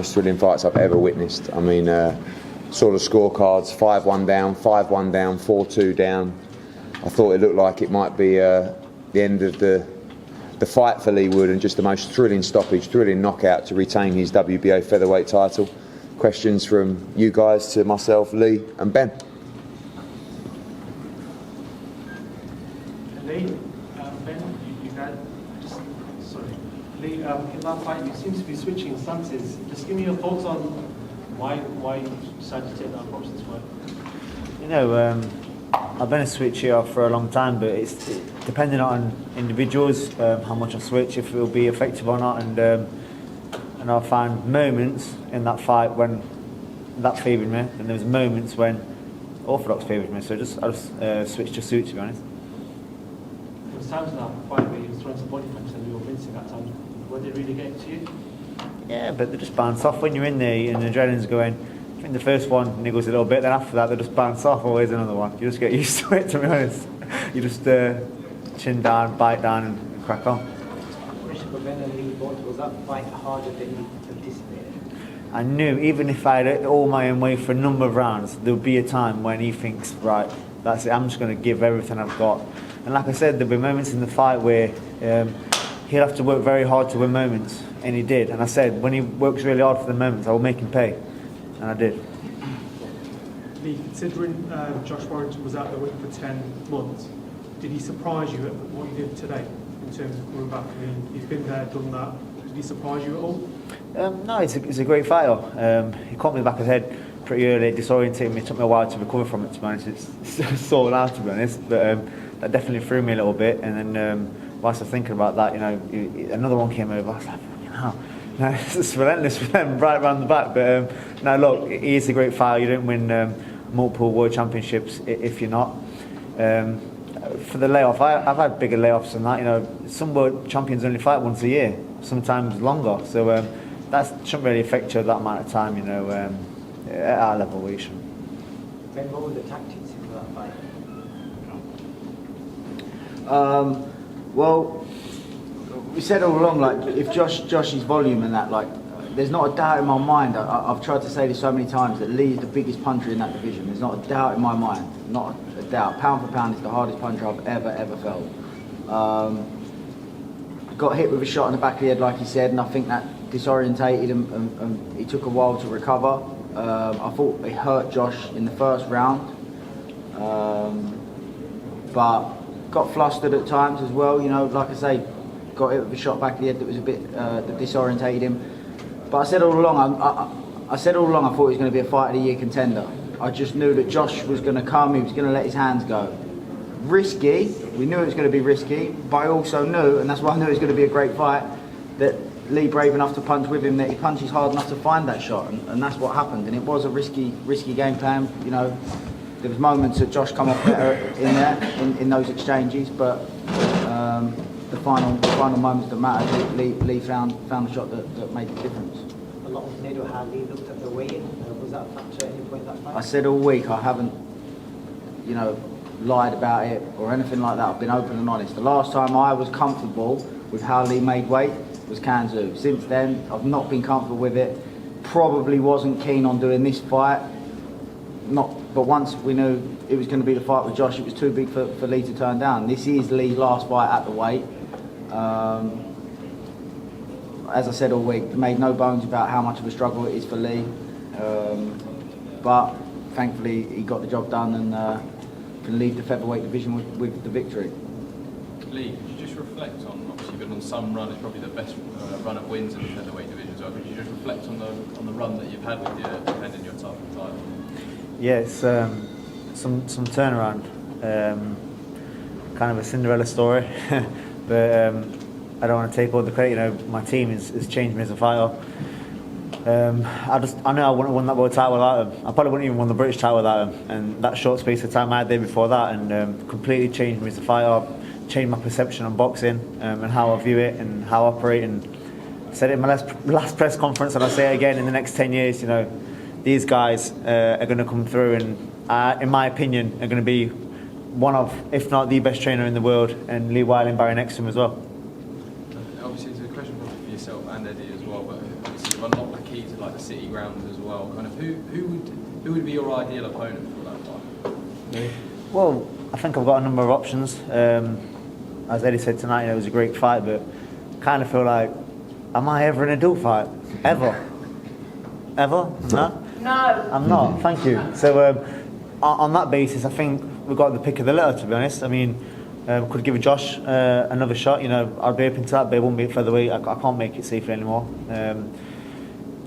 most thrilling fights I've ever witnessed. I mean, saw the scorecards: 5-1 down, 5-1 down, 4-2 down. I thought it looked like it might be the end of the fight for Leigh Wood, and just the most thrilling stoppage, thrilling knockout to retain his WBO featherweight title. Questions from you guys to myself, Leigh and Ben. Leigh, Ben, you guys, Leigh, in that fight, you seem to be switching stances. Just give me your thoughts on why you decided to take that approach this way. You know, I've been a switcher for a long time, but it's depending on individuals, how much I switch, if it will be effective or not, and I found moments in that fight when that favoured me, and there was moments when orthodox favoured me. So I just switched to suit, to be honest. There was times in that fight where you were throwing some body punches and you were mincing at times. Were they really getting to you? Yeah, but they just bounce off when you're in there and the adrenaline's going. I think the first one niggles a little bit, then after that they just bounce off. Always another one. You just get used to it, to be honest. You just chin down, bite down, and crack on. Was that fight harder than you anticipated? I knew even if I had it all my own way for a number of rounds, there would be a time when he thinks, right, that's it, I'm just going to give everything I've got. And like I said, there'll be moments in the fight where he'll have to work very hard to win moments, and he did. And I said, when he works really hard for the moments, I will make him pay. And I did. Leigh, considering Josh Warrington was out the week for 10 months, did he surprise you at what he did today in terms of coming back? I mean, he's been there, done that. Did he surprise you at all? No, he's a great fighter. He caught me in the back of the head pretty early, disorientated me. It took me a while to recover from it, to be honest. It's sorted out, to be honest. But that definitely threw me a little bit. And then whilst I was thinking about that, you know, another one came over. I was like, no, it's relentless with them right around the back. But no, look, he is a great fighter. You don't win multiple world championships if you're not. For the layoff, I've had bigger layoffs than that. You know, some world champions only fight once a year, sometimes longer. So that shouldn't really affect you that amount of time. You know, at our level, we shouldn't. Ben, what were the tactics for that fight? Well, we said all along, like, if Josh's volume and that, like, there's not a doubt in my mind. I've tried to say this so many times that Leigh is the biggest puncher in that division. There's not a doubt in my mind. Not a doubt. Pound for pound, is the hardest puncher I've ever felt. Got hit with a shot in the back of the head, like he said, and I think that disorientated him, and he took a while to recover. I thought it hurt Josh in the first round, but got flustered at times as well. You know, like I say, got hit with a shot back of the head that was a bit that disorientated him. But I said all along, I said all along, I thought he was going to be a fight of the year contender. I just knew that Josh was going to come. He was going to let his hands go. Risky. We knew it was going to be risky, but I also knew, and that's why I knew it was going to be a great fight, that Leigh brave enough to punch with him, that he punches hard enough to find that shot, and that's what happened. And it was a risky game plan. You know, there was moments that Josh come off better in there in those exchanges, but the final moments that mattered, Leigh found the shot that made the difference. A lot was made of how Leigh looked at the weigh-in. Was that a factor at any point in that fight? I said all week I haven't, you know, lied about it or anything like that. I've been open and honest. The last time I was comfortable with how Leigh made weight was Kanzu. Since then, I've not been comfortable with it. Probably wasn't keen on doing this fight. But once we knew it was going to be the fight with Josh, it was too big for Leigh to turn down. This is Leigh's last fight at the weight. As I said all week, made no bones about how much of a struggle it is for Leigh. But thankfully, he got the job done and can lead the featherweight division with the victory. Leigh, could you just reflect on, obviously you've been on some run, it's probably the best run of wins in the featherweight division, so could you just reflect on the run that you've had with your defending your title? Yeah, it's some turnaround, kind of a Cinderella story, but I don't want to take all the credit. You know, my team has changed me as a fighter. I know I wouldn't have won that world title without him. I probably wouldn't even won the British title without him. And that short space of time I had there before that, and completely changed me as a fighter, changed my perception on boxing and how I view it and how I operate. And I said it in my last press conference, and I'll say it again: in the next 10 years, you know, these guys are going to come through, and in my opinion, are going to be one of, if not the best trainer in the world, and Leigh Wood next to him as well. Obviously, it's a question probably for yourself and Eddie as well, but obviously you've unlocked the key to like the City ground as well. Kind of who would be your ideal opponent for that fight? Well, I think I've got a number of options. As Eddie said tonight, it was a great fight, but kind of feel like, am I ever in a dual fight? Ever? No? No. I'm not, thank you. So on that basis, I think we've got the pick of the litter, to be honest. I mean, could give Josh another shot. I'd be open to that, but it won't be at featherweight. I can't make it safely anymore.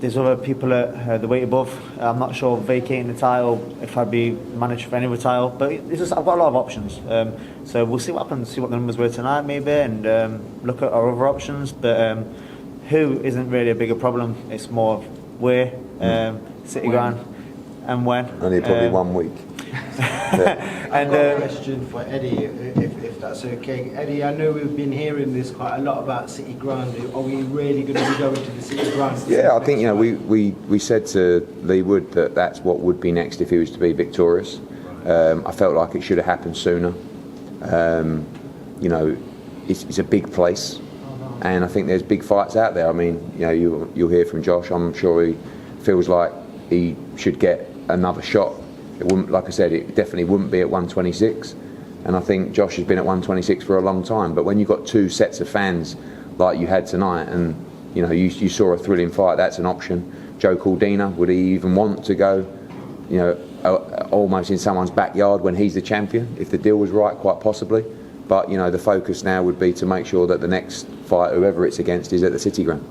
There's other people at the weight above. I'm not sure vacating the title if I'd be managed for any other title, but I've got a lot of options. So we'll see what happens, see what the numbers were tonight maybe, and look at our other options. But who isn't really a bigger problem. It's more where, City ground, and when. Only probably 1 week. I've got a question for Eddie, if that's okay. Eddie, I know we've been hearing this quite a lot about City ground. Are we really going to be going to the City ground? Yeah, I think we said to Leigh Wood that that's what would be next if he was to be victorious. I felt like it should have happened sooner. It's a big place, and I think there's big fights out there. I mean, you'll hear from Josh. I'm sure he feels like he should get another shot. It wouldn't, like I said, it definitely wouldn't be at 126. And I think Josh has been at 126 for a long time. But when you've got two sets of fans like you had tonight, and you saw a thrilling fight, that's an option. Joe Caldina, would he even want to go, almost in someone's backyard when he's the champion? If the deal was right, quite possibly. But the focus now would be to make sure that the next fight, whoever it's against, is at the City ground.